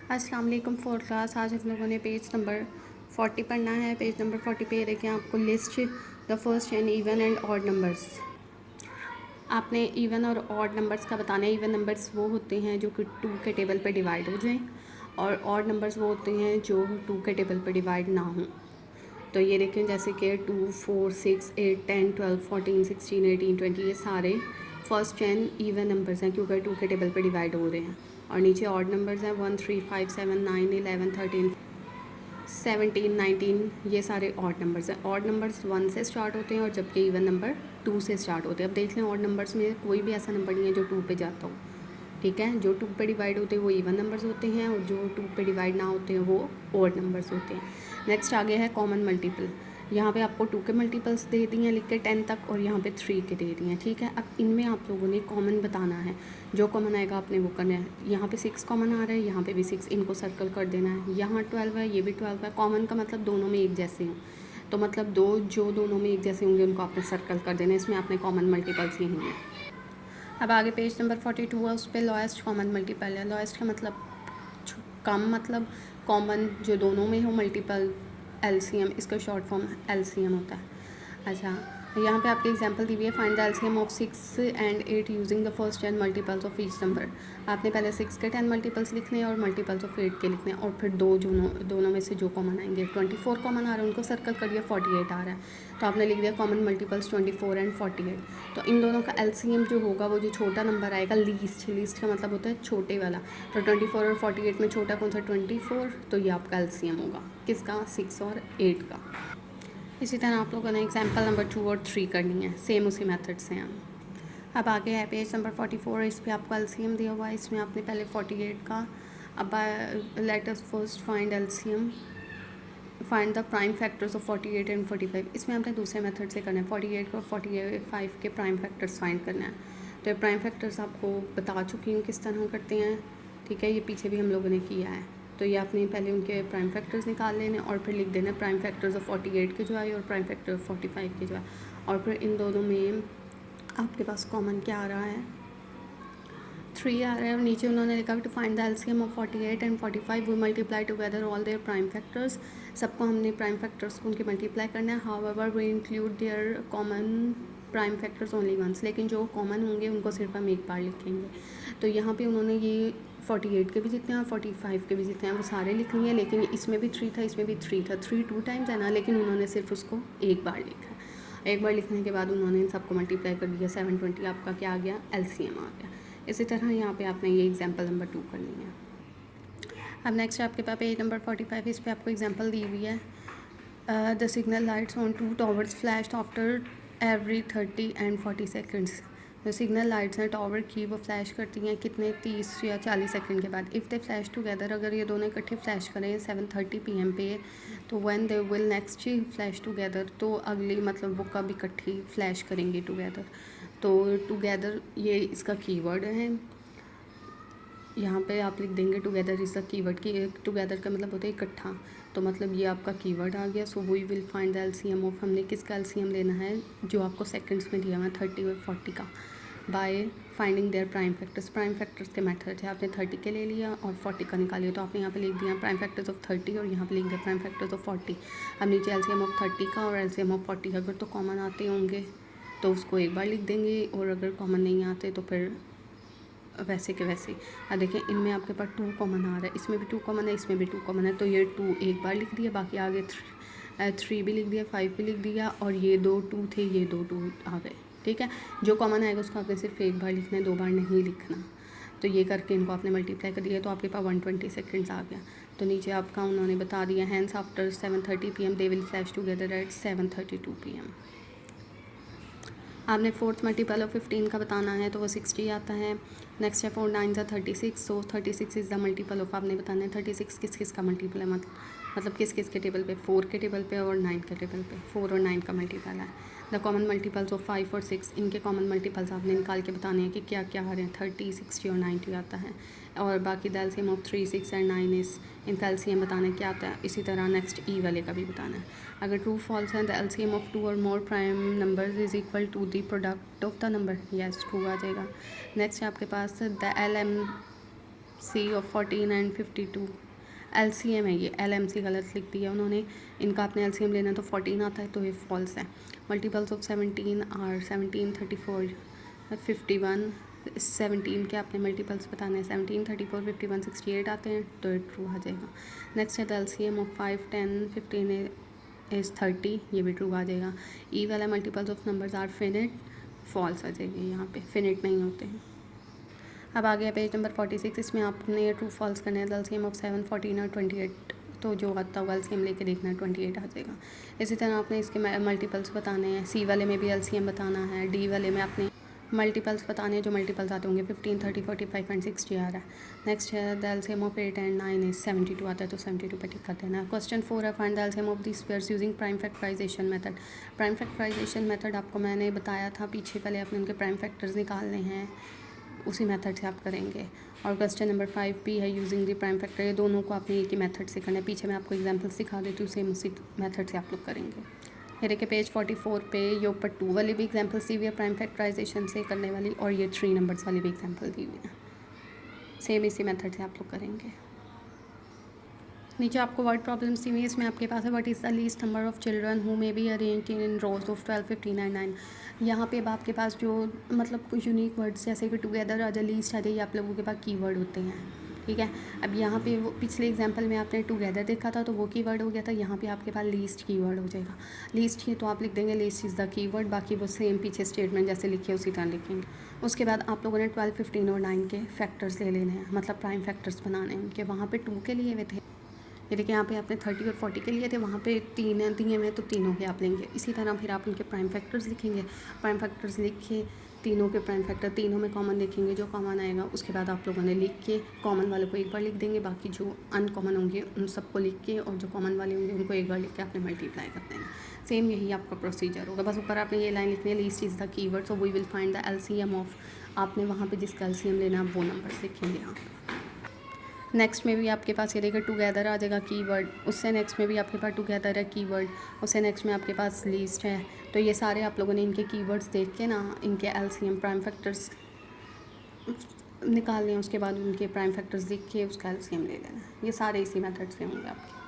अस्सलाम वालेकुम fourth class. आज हम लोगों ने पेज नंबर 40 पढ़ना है। पेज नंबर 40 पे ये देखें आपको list the first and even and odd numbers. आपने इवन और ऑड नंबर्स का बताना है। इवन नंबर्स वो होते हैं जो कि 2 के टेबल पे डिवाइड हो जाएं और ऑड नंबर्स वो होते हैं जो 2 के टेबल पे डिवाइड ना हों। तो ये देखें जैसे कि 2, 4, 6, 8, 10, 12, 14, 16, 18, 20 ये सारे फर्स्ट 10 इवन नंबर्स हैं क्योंकि 2 के टेबल पे डिवाइड हो रहे हैं। और नीचे ऑड नंबर्स हैं 1, 3, 5, 7, 9, 11, 13, 17, 19 ये सारे ऑड नंबर्स हैं। ऑड नंबर्स 1 से स्टार्ट होते हैं और जबकि इवन नंबर 2 से स्टार्ट होते हैं। अब देख लें ऑड नंबर्स में कोई भी ऐसा नंबर नहीं है जो 2 पे जाता हो। ठीक है, जो 2 पे डिवाइड होते हैं वो इवन नंबर्स होते हैं और जो 2 पे डिवाइड ना होते हैं वो ऑड नंबर्स होते हैं। नेक्स्ट आगे है कॉमन मल्टीपल। यहाँ पे आपको 2 के मल्टीपल्स दे दिए हैं लिख के 10 तक और यहाँ पे 3 के दे दिए हैं। ठीक है, अब इनमें आप लोगों ने कॉमन बताना है। जो कॉमन आएगा आपने वो करना है। यहाँ पे 6 कॉमन आ रहा है, यहाँ पे भी 6, इनको सर्कल कर देना है। यहाँ 12 है, ये भी 12 है। कॉमन का मतलब दोनों में एक जैसे हों, तो मतलब जो दोनों में एक जैसे होंगे उनको आपने सर्कल कर देना है। इसमें आपने कॉमन मल्टीपल्स ही हैं। अब आगे पेज नंबर 42 है, उस पर लॉएस्ट कॉमन मल्टीपल है। लॉएस्ट का मतलब कम, मतलब कॉमन जो दोनों में हो मल्टीपल एलसीएम, इसका शॉर्ट फॉर्म एलसीएम होता है। अच्छा, यहाँ पे आपकी एग्जांपल दी हुई है। Find the LCM of 6 and 8 using the first 10 multiples of each number. आपने पहले 6 के 10 मल्टीपल्स लिखने हैं और मल्टीपल्स ऑफ 8 के लिखने हैं और फिर दोनों में से जो कॉमन आएंगे। 24 कॉमन आ रहा है उनको सर्कल करिए, 48 आ रहा है तो आपने लिख दिया कॉमन मल्टीपल्स 24 एंड 48। तो इन दोनों का एलसीएम जो होगा वो जो छोटा नंबर आएगा, लीस्ट का मतलब होता है छोटे वाला। तो 24 और 48 में छोटा कौन सा? 24। तो ये आपका एलसीएम होगा किसका? 6 और 8 का। इसी तरह आप लोगों ने एग्जाम्पल नंबर 2 और 3 करनी है, सेम उसी मेथड से हम। अब आगे है पेज नंबर 44। इस पर आपको एलसीएम दिया हुआ है। इसमें आपने पहले 48 का, अब let us first find LCM, find the prime factors of 48 and 45। इसमें आपने दूसरे मेथड से करना है। 48 को 45 के प्राइम फैक्टर्स फाइंड करना है। तो ये प्राइम फैक्टर्स आपको बता चुकी हूँ किस तरह करते हैं। ठीक है, ये पीछे भी हम लोगों ने किया है। तो ये आपने पहले उनके प्राइम फैक्टर्स निकाल लेने और फिर लिख देना प्राइम फैक्टर्स ऑफ 48 के जो आए और प्राइम फैक्टर ऑफ 45 के जो आए। और फिर इन दोनों में आपके पास कॉमन क्या आ रहा है? 3 आ रहा है। और नीचे उन्होंने लिखा to find the LCM of 48 and 45 we multiply together all their prime factors. सबको हमने प्राइम फैक्टर्स को उनके मल्टीप्लाई करना है। However we include their common prime factors only once. लेकिन जो कॉमन होंगे उनको सिर्फ हम एक बार लिखेंगे। तो यहाँ पे उन्होंने ये 48 के भी जितने हैं और 45 के भी जितने हैं वो सारे लिख लिए, लेकिन इसमें भी 3 था, इसमें भी 3 था। 3 2 टाइम्स है ना, लेकिन उन्होंने सिर्फ उसको एक बार लिखा है। एक बार लिखने के बाद उन्होंने इन सबको मल्टीप्लाई कर दिया। 720 आपका क्या आ गया? एलसीएम आ गया। इसी तरह यहाँ पे आपने ये एग्जाम्पल नंबर 2 करनी है। अब नेक्स्ट आपके पास पेज नंबर 45। इस पर आपको एग्जाम्पल दी हुई है। The signal lights on 2 towers flashed after every 30 and 40 seconds. जो सिग्नल लाइट्स हैं टावर की वो फ्लैश करती हैं कितने? 30 या 40 सेकंड के बाद। इफ़ दे फ्लैश टुगेदर, अगर ये दोनों इकट्ठे फ्लैश करें 7:30 PM पे, तो when they will next flash together, तो अगली मतलब वो कब इकट्ठी फ्लैश करेंगे टुगेदर। तो टुगेदर ये इसका कीवर्ड है। यहाँ पे आप लिख देंगे टुगेदर इज़ द कीवर्ड की। टुगेदर का मतलब होता है इकट्ठा, तो मतलब ये आपका कीवर्ड आ गया। So we will find the LCM of, हमने किसका एलसीएम लेना है? जो आपको सेकंड्स में दिया हुआ है 30 और 40 का, by finding there prime factors. Prime factors के मेथड है, आपने 30 के ले लिया और 40 का निकाल लिया। तो आपने यहाँ पे लिख दिया प्राइम फैक्टर्स ऑफ 30 और यहाँ पे लिख दिया प्राइम फैक्टर्स ऑफ 40। अब नीचे एलसीएम ऑफ 30 का और एलसीएम ऑफ 40 अगर तो कॉमन आते होंगे तो उसको एक बार लिख देंगे, और अगर कॉमन नहीं आते तो फिर वैसे के वैसे। अब देखिए इनमें आपके पास 2 कॉमन आ रहा है, इसमें भी 2 कॉमन है, इसमें भी 2 कॉमन है। तो ये 2 एक बार लिख दिया, बाकी आगे 3 भी लिख दिया, 5 भी लिख दिया, और ये 2 2 थे, ये 2 2 आ गए। ठीक है, जो कॉमन आएगा उसको आपने सिर्फ एक बार लिखना है, 2 बार नहीं लिखना। तो ये करके इनको आपने मल्टीप्लाई कर दिया तो आपके पास 120 सेकेंड्स आ गया। तो नीचे आपका उन्होंने बता दिया hence after 7:30 PM they will flash together at 7:32 PM। आपने फोर्थ मल्टीपल ऑफ 15 का बताना है तो वो 60 आता है। नेक्स्ट है 4 9 36, सो 36 इज़ द मल्टीपल ऑफ, आपने बताना है 36 किस किस का मल्टीपल है, मतलब किस किस के टेबल पे? 4 के टेबल पे और 9 के टेबल पे। 4 और 9 का मल्टीपल है। द कॉमन मल्टीपल्स ऑफ 5 और 6, इनके कॉमन मल्टीपल्स आपने निकाल के बताने हैं कि क्या क्या आ रहे हैं। 30 60 और 90 आता है। और बाकी द एलसीएम ऑफ 3 6 एंड 9 इस, इनका एलसीएम बताना है क्या आता है। इसी तरह नेक्स्ट ई वाले का भी बताना है। अगर ट्रू फॉल्स है द एलसीएम ऑफ 2 और more prime numbers is equal to the product of the number, yes true आ जाएगा। नेक्स्ट है आपके पास the C of 14 and 52 LCM है ये, LMC गलत लिख दिया उन्होंने, इनका आपने LCM लेना है तो 14 आता है तो ये फॉल्स है। मल्टीपल्स ऑफ 17 आर 17, 34, 51, 17 के आपने मल्टीपल्स बताने हैं, 17, 34, 51, 68 आते हैं तो ये ट्रू आ जाएगा। नेक्स्ट है द LCM ऑफ 5, 10, 15 इज़ 30, ये भी ट्रू आ जाएगा। ई वाला multiples of numbers are finite, false आ जाएगी, यहाँ पे फिनिट नहीं होते हैं। अब आ गया पेज नंबर 46, इसमें आपने ट्रू फॉल्स करना है। LCM ऑफ 7, 14 और 28, तो जो आता होगा LCM लेके देखना है, 28 आ जाएगा। इसी तरह आपने इसके मल्टीपल्स बताने हैं। C वाले में भी LCM बताना है, D वाले में आपने मल्टीपल्स बताने हैं, जो मल्टीपल्स आते होंगे 15, 30, 45 एंड 60 आ रहा है। नेक्स्ट है the LCM of 8 and 9 is 72 आता है तो 72 पे टिक कर देना। क्वेश्चन 4 है find the LCM of this pairs using prime factorisation method. Prime factorisation method आपको मैंने बताया था पीछे, पहले आपने उनके प्राइम फैक्टर्स निकालने हैं, उसी मेथड से आप करेंगे। और क्वेश्चन नंबर 5 भी है यूजिंग द प्राइम फैक्टर, ये दोनों को आपने एक ही मेथड से करना है। पीछे मैं आपको एग्जांपल्स दिखा देती हूँ, सेम उसी मेथड से आप लोग करेंगे। ये देखिए पेज 44 पे ये ऊपर 2 वाली भी एग्जांपल्स दी हुई है प्राइम फैक्टराइजेशन से करने वाली, और ये 3 नंबर्स वाली भी एग्जांपल दी हुई है, सेम इसी मेथड से आप लोग करेंगे। नीचे आपको वर्ड प्रॉब्लम्स दी हुई है, इसमें आपके पास है what is the least number of children who may be arranged in rose of 12, 15 and 9। यहाँ पे अब आपके पास जो मतलब कुछ यूनिक वर्ड्स जैसे कि टुगेदर आ जाए, लीस्ट आ जाए, ये आप लोगों के पास कीवर्ड होते हैं, ठीक है। अब यहाँ पे वो पिछले एग्जांपल में आपने टुगेदर देखा था तो वो कीवर्ड हो गया था, यहाँ पे आपके पास लीस्ट कीवर्ड हो जाएगा। लीस्ट ही तो आप लिख देंगे लीस्ट इज़ द कीवर्ड, बाकी वो सेम पीछे स्टेटमेंट जैसे लिखे उसी तरह लिखेंगे। उसके बाद आप लोगों ने 12, 15 और 9 के फैक्टर्स ले लेने हैं, मतलब प्राइम फैक्टर्स बनाने हैं उनके। वहाँ पे 2 के लिए हुए थे, ये देखिए यहाँ पे आपने 30 और 40 के लिए थे, वहाँ पे 3 दिए हुए तो तीनों के आप लेंगे। इसी तरह फिर आप उनके प्राइम फैक्टर्स लिखेंगे, प्राइम फैक्टर्स लिख के तीनों के प्राइम फैक्टर तीनों में कॉमन देखेंगे, जो कॉमन आएगा उसके बाद आप लोगों ने लिख के कॉमन वालों को एक बार लिख देंगे, बाकी जो अनकॉमन होंगे उन सबको लिख के, और जो कॉमन वाले होंगे उनको एक बार लिख के आपने मल्टीप्लाई कर देना। सेम यही आपका प्रोसीजर होगा, बस ऊपर आपने ये लाइन लिखनी है least is the keyword, so we will find the LCM of, आपने वहाँ पर जिसका LCM लेना है वो नंबर लिखेंगे आप। नेक्स्ट में भी आपके पास ये देखिए टुगेदर आ जाएगा कीवर्ड, उससे नेक्स्ट में भी आपके पास टुगेदर है कीवर्ड, उससे नेक्स्ट में आपके पास लीस्ट है। तो ये सारे आप लोगों ने इनके कीवर्ड्स देख के ना इनके LCM प्राइम फैक्टर्स निकाल लें, उसके बाद उनके प्राइम फैक्टर्स लिख के उसका LCM ले लेना। ये सारे इसी मेथड से होंगे आपके।